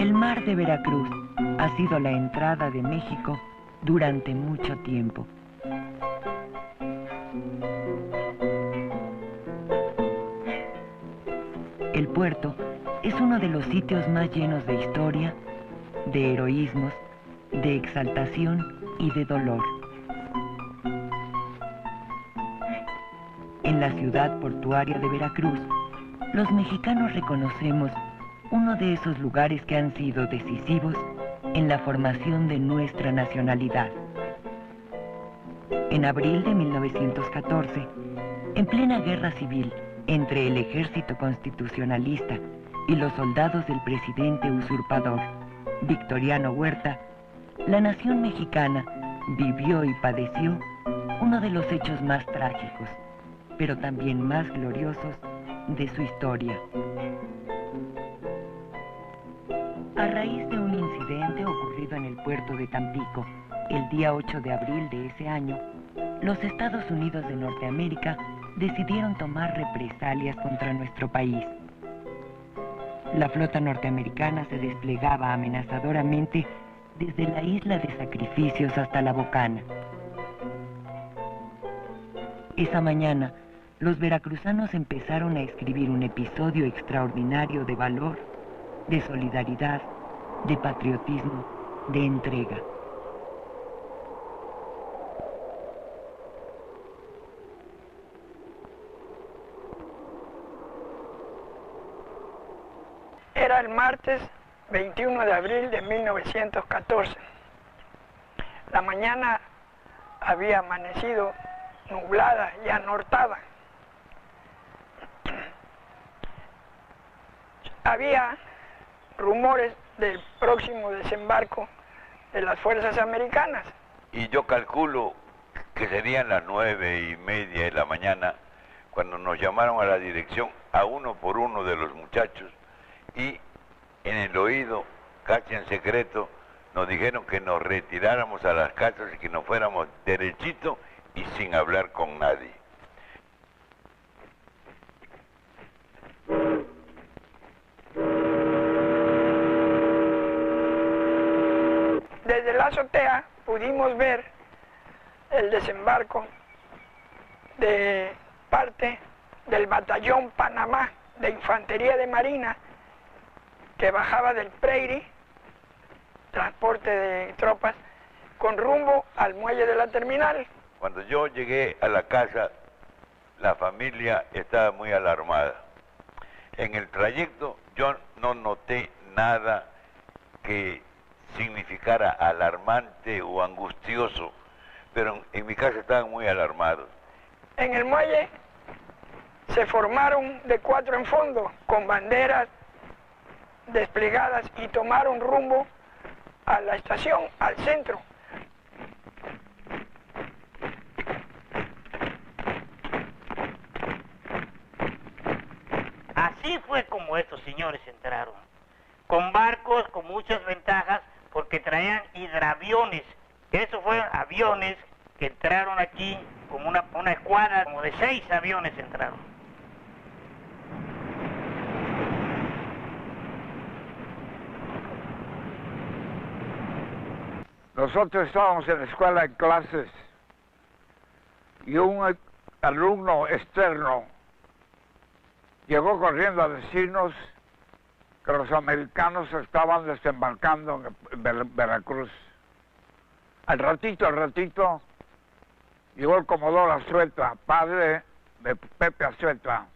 El mar de Veracruz ha sido la entrada de México durante mucho tiempo. El puerto es uno de los sitios más llenos de historia, de heroísmos, de exaltación y de dolor. En la ciudad portuaria de Veracruz, los mexicanos reconocemos uno de esos lugares que han sido decisivos en la formación de nuestra nacionalidad. En abril de 1914, en plena guerra civil entre el ejército constitucionalista y los soldados del presidente usurpador Victoriano Huerta, la nación mexicana vivió y padeció uno de los hechos más trágicos, pero también más gloriosos de su historia. A raíz de un incidente ocurrido en el puerto de Tampico, el día 8 de abril de ese año, los Estados Unidos de Norteamérica decidieron tomar represalias contra nuestro país. La flota norteamericana se desplegaba amenazadoramente desde la isla de Sacrificios hasta La Bocana. Esa mañana, los veracruzanos empezaron a escribir un episodio extraordinario de valor, de solidaridad, de patriotismo, de entrega. Era el martes 21 de abril de 1914. La mañana había amanecido nublada y anortada. Había rumores del próximo desembarco de las fuerzas americanas. Y yo calculo que serían las 9:30 de la mañana cuando nos llamaron a la dirección a uno por uno de los muchachos y en el oído, casi en secreto, nos dijeron que nos retiráramos a las casas y que nos fuéramos derechito y sin hablar con nadie. Desde la azotea pudimos ver el desembarco de parte del batallón Panamá de Infantería de Marina que bajaba del Prairie, transporte de tropas, con rumbo al muelle de la terminal. Cuando yo llegué a la casa, la familia estaba muy alarmada. En el trayecto yo no noté nada que significara alarmante o angustioso, pero en mi casa estaban muy alarmados. En el muelle se formaron de 4 en fondo, con banderas desplegadas y tomaron rumbo a la estación, al centro. Así fue como estos señores entraron, con barcos con muchas ventajas porque traían hidraviones. Esos fueron aviones que entraron aquí como una escuadra, como de 6 aviones entraron. Nosotros estábamos en la escuela en clases y un alumno externo llegó corriendo a decirnos que los americanos estaban desembarcando en Veracruz. Al ratito, llegó el comodoro Azueta, padre de Pepe Azueta.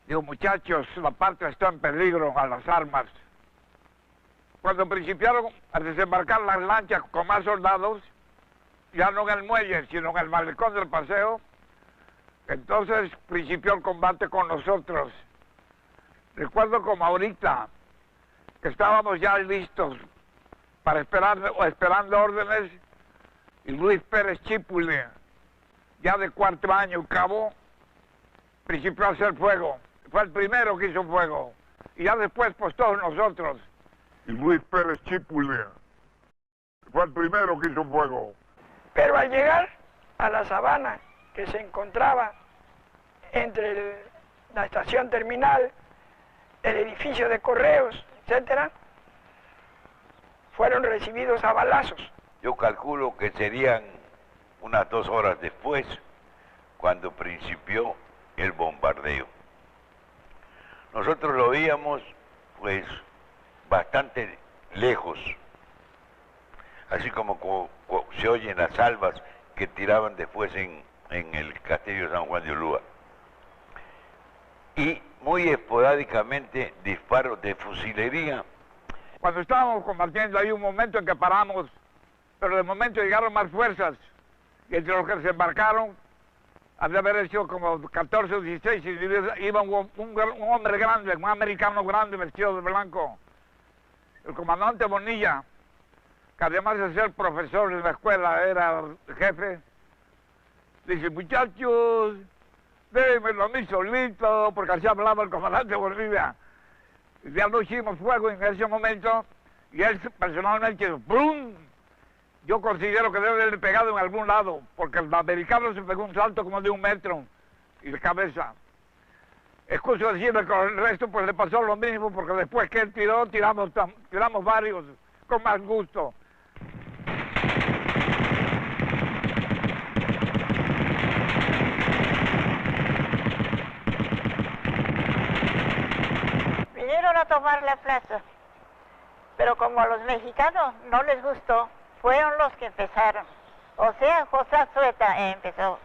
Digo, muchachos, la patria está en peligro, a las armas. Cuando principiaron a desembarcar las lanchas con más soldados, ya no en el muelle, sino en el malecón del paseo, entonces principió el combate con nosotros. Recuerdo como ahorita, que estábamos ya listos para esperando órdenes, y Luis Pérez Chípule, ya de 4º año, cabo, principió a hacer fuego. Fue el primero que hizo fuego. Y ya después, pues todos nosotros. Y Luis Pérez Chípule fue el primero que hizo fuego. Pero al llegar a la sabana que se encontraba entre la estación terminal, el edificio de correos, etc., fueron recibidos a balazos. Yo calculo que serían unas 2 horas después cuando principió el bombardeo. Nosotros lo veíamos pues bastante lejos, así como se oyen las salvas que tiraban después en el castillo de San Juan de Ulúa. Y muy esporádicamente disparos de fusilería. Cuando estábamos combatiendo hay un momento en que paramos, pero de momento llegaron más fuerzas, y entre los que se embarcaron, había haber hecho como 14 o 16 individuos, iba un hombre grande, un americano grande vestido de blanco, el comandante Bonilla, que además de ser profesor en la escuela, era el jefe. Dice, muchachos, déjenmelo a mí solito, porque así hablaba el comandante Bonilla. Y ya no hicimos fuego en ese momento, y él personalmente, ¡brum! Yo considero que debe haberle pegado en algún lado, porque el americano se pegó un salto como de 1 metro, y de cabeza. Excuso decirle que con el resto pues le pasó lo mismo, porque después que él tiró, tiramos varios, con más gusto. Vinieron a tomar la plaza, pero como a los mexicanos no les gustó, fueron los que empezaron. O sea, José Azueta empezó.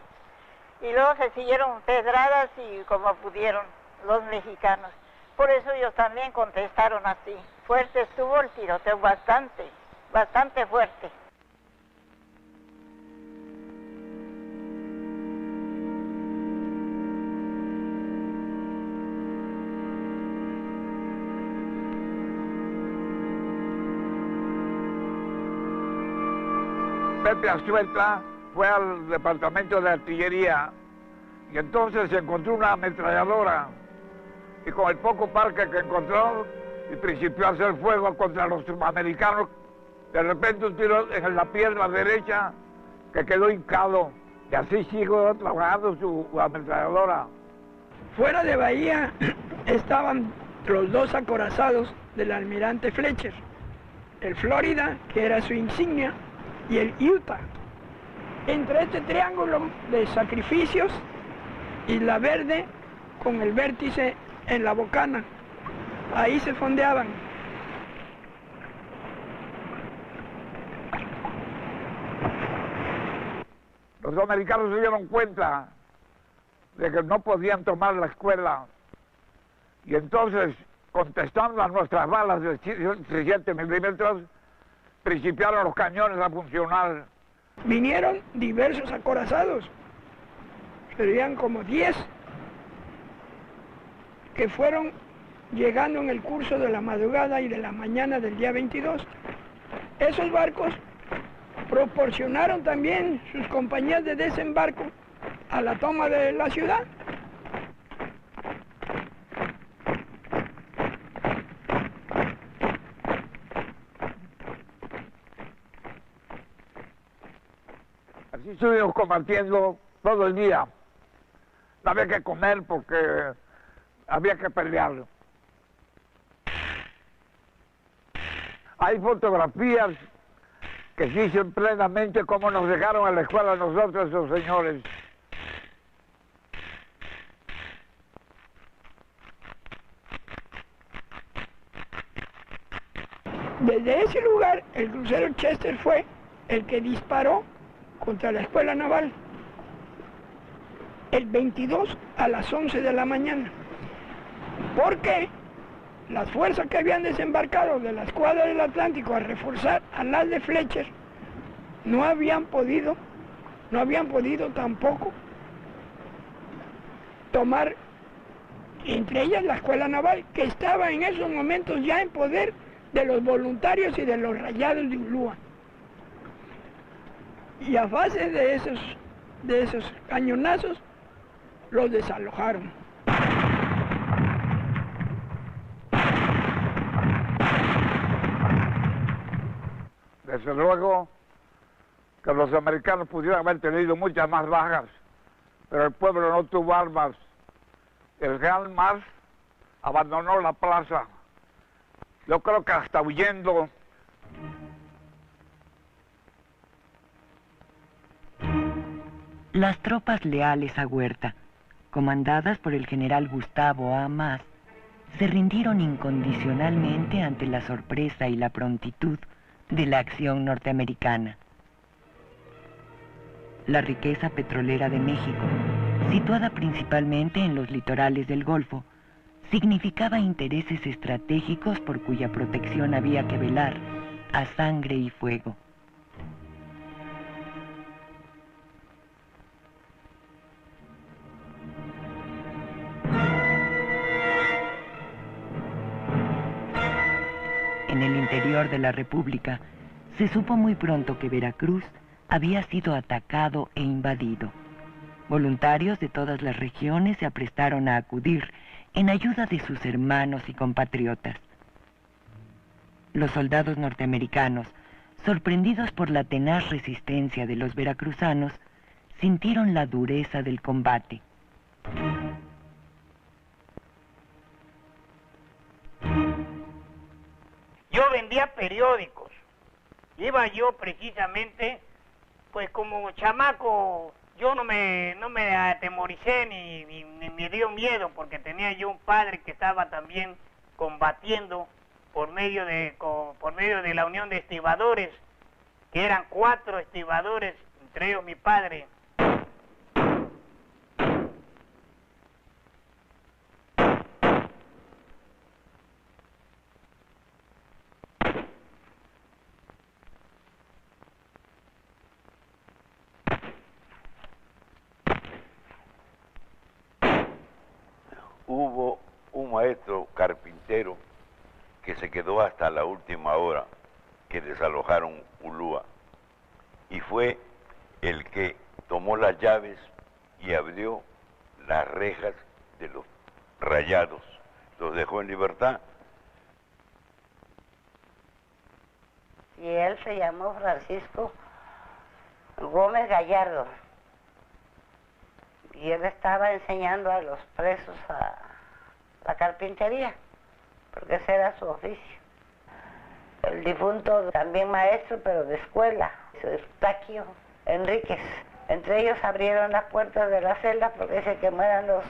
Y luego se siguieron pedradas y como pudieron los mexicanos. Por eso ellos también contestaron así. Fuerte estuvo el tiroteo, bastante fuerte. Pepe Azueta fue al departamento de artillería y entonces se encontró una ametralladora y con el poco parque que encontró y principió a hacer fuego contra los americanos. De repente un tiro en la pierna derecha que quedó hincado y así siguió trabajando su ametralladora. Fuera de Bahía estaban los 2 acorazados del almirante Fletcher, el Florida, que era su insignia, y el Utah. Entre este triángulo de sacrificios y la Verde con el vértice en la bocana, ahí se fondeaban. Los americanos se dieron cuenta de que no podían tomar la escuela y entonces, contestando a nuestras balas de 17 milímetros, principiaron los cañones a funcionar. Vinieron diversos acorazados, serían como 10, que fueron llegando en el curso de la madrugada y de la mañana del día 22. Esos barcos proporcionaron también sus compañías de desembarco a la toma de la ciudad. Así estuvimos combatiendo todo el día. No había que comer porque había que pelear. Hay fotografías que dicen plenamente cómo nos dejaron a la escuela nosotros esos señores. Desde ese lugar, el crucero Chester fue el que disparó contra la escuela naval el 22 a las 11 de la mañana. Porque las fuerzas que habían desembarcado de la escuadra del Atlántico a reforzar a las de Fletcher no habían podido tampoco tomar, entre ellas la escuela naval, que estaba en esos momentos ya en poder de los voluntarios y de los rayados de Ulúa. Y a base de esos cañonazos los desalojaron. Desde luego que los americanos pudieron haber tenido muchas más bajas, pero el pueblo no tuvo armas. El Gran Mars abandonó la plaza. Yo creo que hasta huyendo Las tropas leales a Huerta, comandadas por el general Gustavo A. Mas, se rindieron incondicionalmente ante la sorpresa y la prontitud de la acción norteamericana. La riqueza petrolera de México, situada principalmente en los litorales del Golfo, significaba intereses estratégicos por cuya protección había que velar a sangre y fuego. En el interior de la República, se supo muy pronto que Veracruz había sido atacado e invadido. Voluntarios de todas las regiones se aprestaron a acudir en ayuda de sus hermanos y compatriotas. Los soldados norteamericanos, sorprendidos por la tenaz resistencia de los veracruzanos, sintieron la dureza del combate. Yo vendía periódicos. Iba yo precisamente, pues como chamaco, yo no me atemoricé ni me dio miedo, porque tenía yo un padre que estaba también combatiendo por medio de la Unión de Estibadores, que eran 4 estibadores, entre ellos mi padre. Hubo un maestro carpintero que se quedó hasta la última hora que desalojaron Ulúa, y fue el que tomó las llaves y abrió las rejas de los rayados, los dejó en libertad. Y él se llamó Francisco Gómez Gallardo, y él estaba enseñando a los presos a la carpintería, porque ese era su oficio. El difunto también maestro, pero de escuela, Eustaquio Enríquez. Entre ellos abrieron las puertas de la celda porque se quemaran los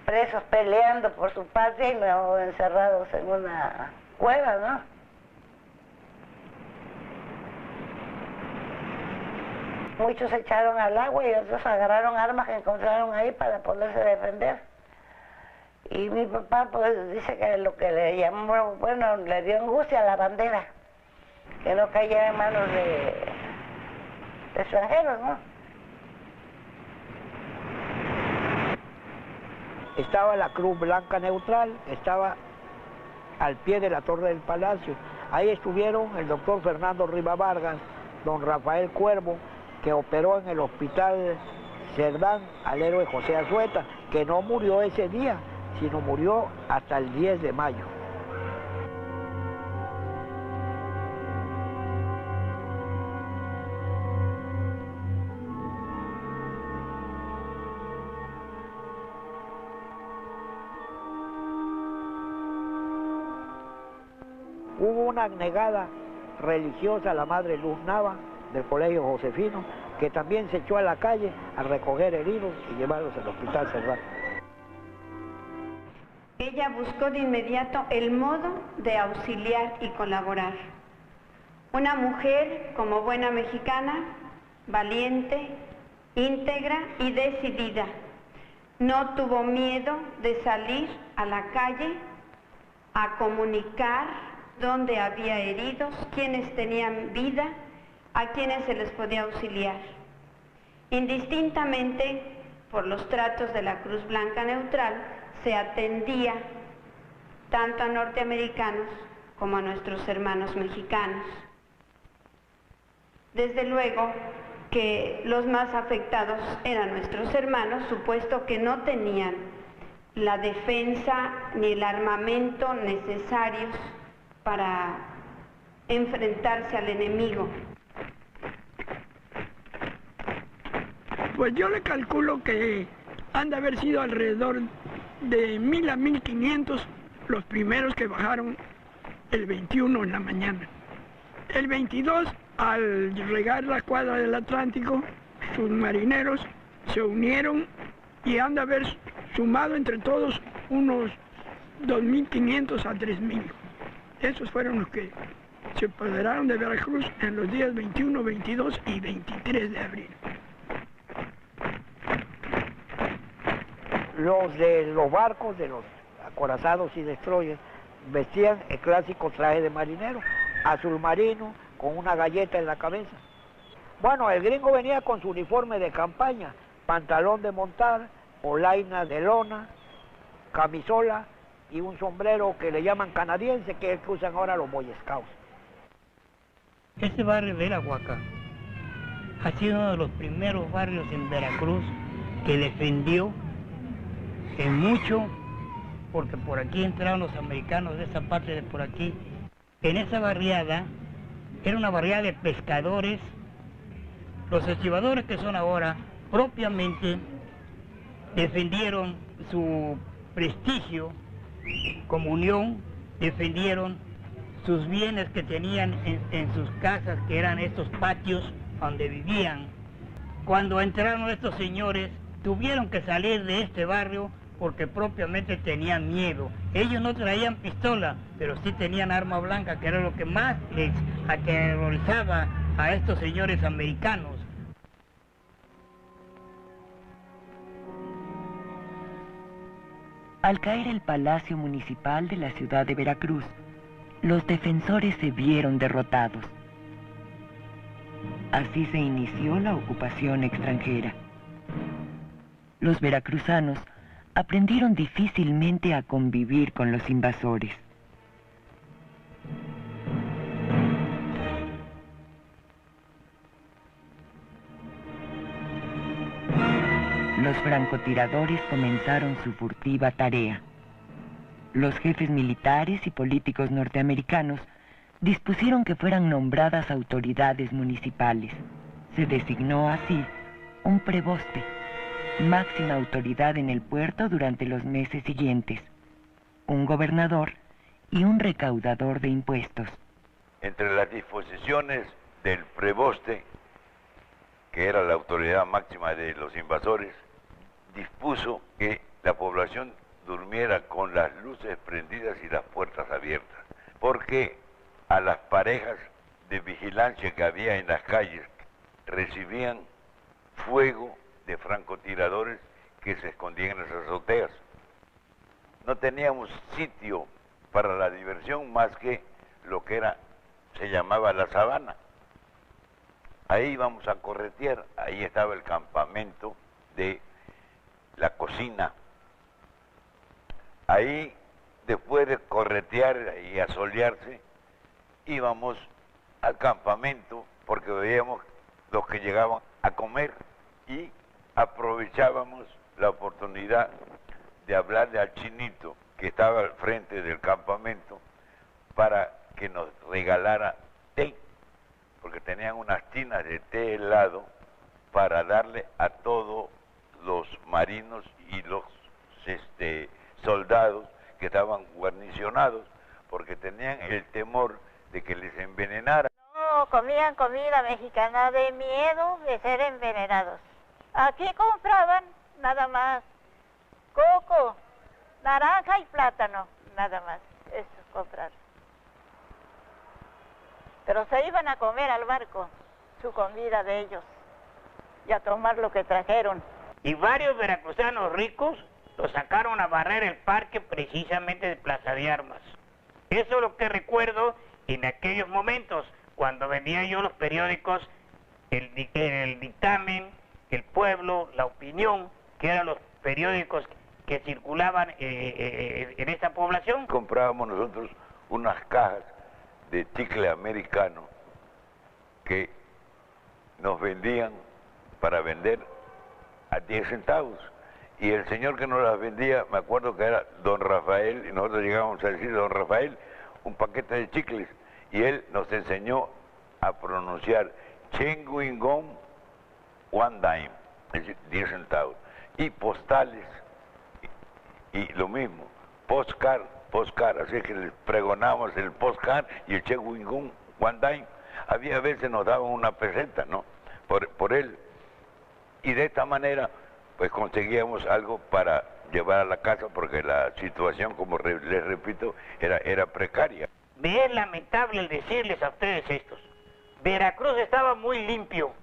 presos peleando por su patria y no encerrados en una cueva, ¿no? Muchos se echaron al agua y otros agarraron armas que encontraron ahí para poderse defender. Y mi papá pues dice que lo que le llamó, bueno, le dio angustia a la bandera, que no cayera en manos de extranjeros, ¿no? Estaba la Cruz Blanca Neutral, estaba al pie de la Torre del Palacio. Ahí estuvieron el doctor Fernando Riva Vargas, don Rafael Cuervo, que operó en el hospital Cerdán al héroe José Azueta, que no murió ese día, sino murió hasta el 10 de mayo. Hubo una negada religiosa, la Madre Luz Nava, del Colegio Josefino, que también se echó a la calle a recoger heridos y llevarlos al hospital Cerdán. Ella buscó de inmediato el modo de auxiliar y colaborar. Una mujer, como buena mexicana, valiente, íntegra y decidida. No tuvo miedo de salir a la calle a comunicar dónde había heridos, quiénes tenían vida, a quienes se les podía auxiliar. Indistintamente, por los tratos de la Cruz Blanca Neutral, se atendía tanto a norteamericanos como a nuestros hermanos mexicanos. Desde luego que los más afectados eran nuestros hermanos, supuesto que no tenían la defensa ni el armamento necesarios para enfrentarse al enemigo. Pues yo le calculo que han de haber sido alrededor de 1000 a 1500 los primeros que bajaron el 21 en la mañana. El 22, al regar la cuadra del Atlántico, sus marineros se unieron y han de haber sumado entre todos unos 2.500 a 3.000. Esos fueron los que se apoderaron de Veracruz en los días 21, 22 y 23 de abril. Los de los barcos, de los acorazados y destroyers, vestían el clásico traje de marinero, azul marino, con una galleta en la cabeza. Bueno, el gringo venía con su uniforme de campaña, pantalón de montar, polaina de lona, camisola y un sombrero que le llaman canadiense, que es el que usan ahora los Boy Scouts. Este barrio de La Huaca ha sido uno de los primeros barrios en Veracruz que defendió en mucho, porque por aquí entraron los americanos de esa parte de por aquí. En esa barriada, era una barriada de pescadores. Los estibadores que son ahora, propiamente defendieron su prestigio como unión, defendieron sus bienes que tenían en sus casas, que eran estos patios donde vivían. Cuando entraron estos señores, tuvieron que salir de este barrio porque propiamente tenían miedo. Ellos no traían pistola, pero sí tenían arma blanca, que era lo que más les aterrorizaba a estos señores americanos. Al caer el Palacio Municipal de la ciudad de Veracruz, los defensores se vieron derrotados. Así se inició la ocupación extranjera. Los veracruzanos aprendieron difícilmente a convivir con los invasores. Los francotiradores comenzaron su furtiva tarea. Los jefes militares y políticos norteamericanos dispusieron que fueran nombradas autoridades municipales. Se designó así un preboste, máxima autoridad en el puerto durante los meses siguientes, un gobernador y un recaudador de impuestos. Entre las disposiciones del preboste, que era la autoridad máxima de los invasores, dispuso que la población durmiera con las luces prendidas y las puertas abiertas, porque a las parejas de vigilancia que había en las calles recibían fuego de francotiradores que se escondían en las azoteas. No teníamos sitio para la diversión más que lo que era, se llamaba la sabana. Ahí íbamos a corretear, ahí estaba el campamento de la cocina. Ahí, después de corretear y asolearse, íbamos al campamento porque veíamos los que llegaban a comer y aprovechábamos la oportunidad de hablarle al chinito que estaba al frente del campamento para que nos regalara té, porque tenían unas tinas de té helado para darle a todos los marinos y los soldados que estaban guarnicionados, porque tenían el temor de que les envenenara. No, comían comida mexicana de miedo de ser envenenados. Aquí compraban nada más coco, naranja y plátano, nada más, eso compraron. Pero se iban a comer al barco su comida de ellos y a tomar lo que trajeron. Y varios veracruzanos ricos los sacaron a barrer el parque precisamente de Plaza de Armas. Eso es lo que recuerdo en aquellos momentos, cuando vendía yo los periódicos, el Dictamen, El Pueblo, La Opinión, que eran los periódicos que circulaban en esta población. Comprábamos nosotros unas cajas de chicle americano que nos vendían para vender a 10 centavos. Y el señor que nos las vendía, me acuerdo que era don Rafael, y nosotros llegábamos a decir don Rafael, un paquete de chicles, y él nos enseñó a pronunciar Chewing-gum one dime, es decir, 10 centavos, y postales, y lo mismo, postcard, así que les pregonamos el postcard y el Chewing-gum one dime. Había veces nos daban una peseta, ¿no? Por él. y de esta manera pues conseguíamos algo para llevar a la casa, porque la situación, como les repito, era precaria. Me es lamentable el decirles a ustedes estos. Veracruz estaba muy limpio.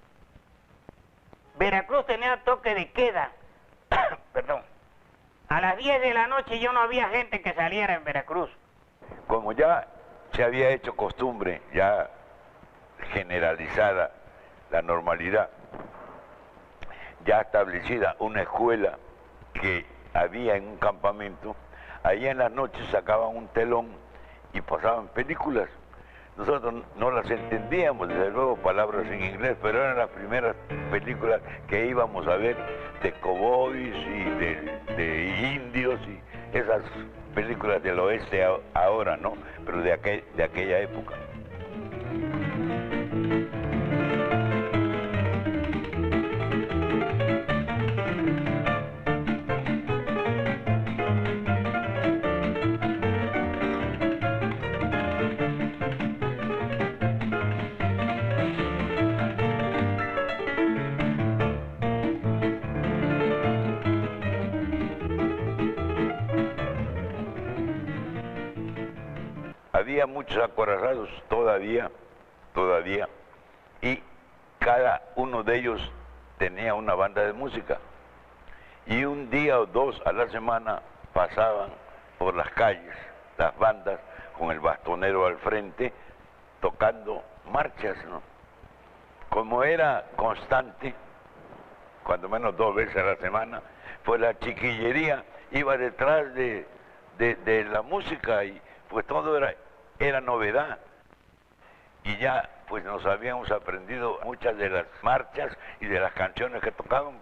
Veracruz tenía toque de queda. Perdón. A las 10 de la noche yo no había gente que saliera en Veracruz. Como ya se había hecho costumbre, ya generalizada la normalidad, ya establecida una escuela que había en un campamento, ahí en las noches sacaban un telón y pasaban películas. Nosotros no las entendíamos, desde luego palabras en inglés, pero eran las primeras películas que íbamos a ver de cowboys y de indios y esas películas del oeste ahora, ¿no? Pero de aquella época. Había muchos acorazados todavía, y cada uno de ellos tenía una banda de música. Y un día o dos a la semana pasaban por las calles las bandas con el bastonero al frente tocando marchas, ¿no? Como era constante, cuando menos 2 veces a la semana, pues la chiquillería iba detrás de la música y pues todo era novedad. Y ya pues nos habíamos aprendido muchas de las marchas y de las canciones que tocaban.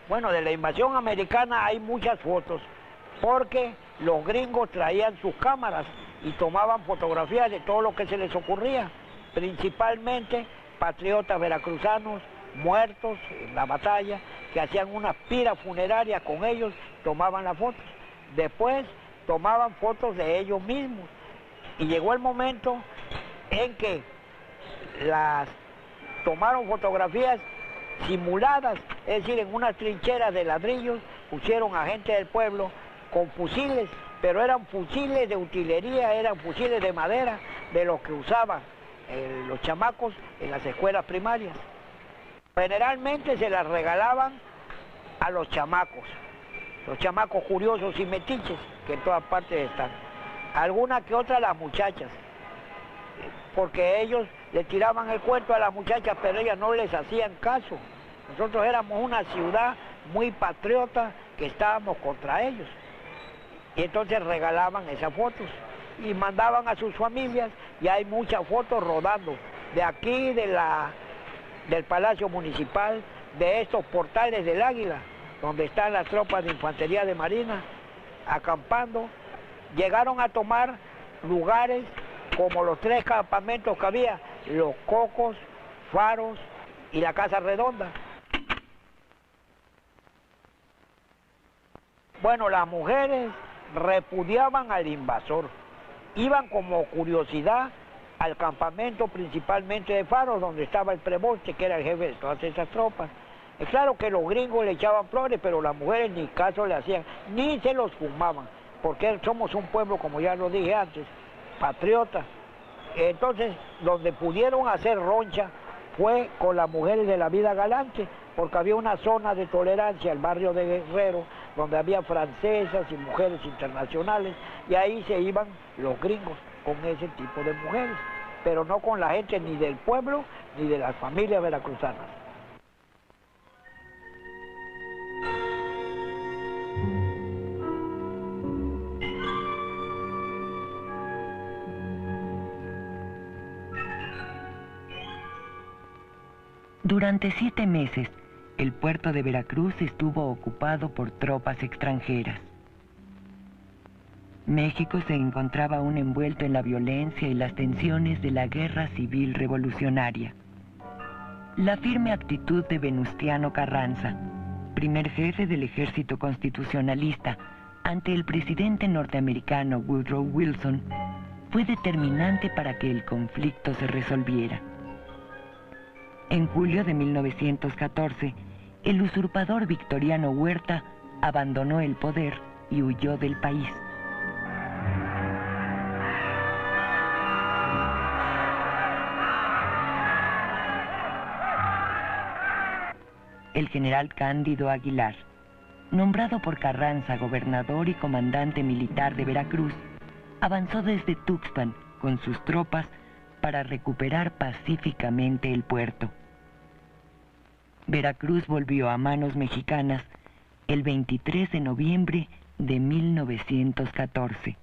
Bueno, de la invasión americana hay muchas fotos, porque los gringos traían sus cámaras y tomaban fotografías de todo lo que se les ocurría, principalmente patriotas veracruzanos muertos en la batalla, que hacían una pira funeraria con ellos, tomaban las fotos. Después tomaban fotos de ellos mismos. Y llegó el momento en que las tomaron fotografías simuladas, es decir, en unas trincheras de ladrillos pusieron a gente del pueblo con fusiles, pero eran fusiles de utilería, eran fusiles de madera, de los que usaban los chamacos en las escuelas primarias. Generalmente se las regalaban a los chamacos curiosos y metiches, que en todas partes están. Alguna que otra las muchachas, porque ellos le tiraban el cuento a las muchachas, pero ellas no les hacían caso. Nosotros éramos una ciudad muy patriota que estábamos contra ellos. Y entonces regalaban esas fotos y mandaban a sus familias, y hay muchas fotos rodando de aquí, del Palacio Municipal, de estos portales del Águila, donde están las tropas de infantería de Marina acampando. Llegaron a tomar lugares como los 3 campamentos que había, Los Cocos, Faros y la Casa Redonda. Bueno, las mujeres repudiaban al invasor, iban como curiosidad al campamento principalmente de Faros, donde estaba el preboste, que era el jefe de todas esas tropas. Es claro que los gringos le echaban flores, pero las mujeres ni caso le hacían, ni se los fumaban, porque somos un pueblo, como ya lo dije antes, patriota. Entonces, donde pudieron hacer roncha fue con las mujeres de la vida galante, porque había una zona de tolerancia, el barrio de Guerrero, donde había francesas y mujeres internacionales, y ahí se iban los gringos con ese tipo de mujeres, pero no con la gente ni del pueblo ni de las familias veracruzanas. Durante 7 meses, el puerto de Veracruz estuvo ocupado por tropas extranjeras. México se encontraba aún envuelto en la violencia y las tensiones de la guerra civil revolucionaria. La firme actitud de Venustiano Carranza, primer jefe del ejército constitucionalista, ante el presidente norteamericano Woodrow Wilson, fue determinante para que el conflicto se resolviera. En julio de 1914, el usurpador Victoriano Huerta abandonó el poder y huyó del país. El general Cándido Aguilar, nombrado por Carranza gobernador y comandante militar de Veracruz, avanzó desde Tuxpan con sus tropas para recuperar pacíficamente el puerto. Veracruz volvió a manos mexicanas el 23 de noviembre de 1914.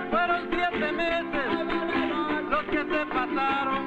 Fueron 7 meses los que se pasaron.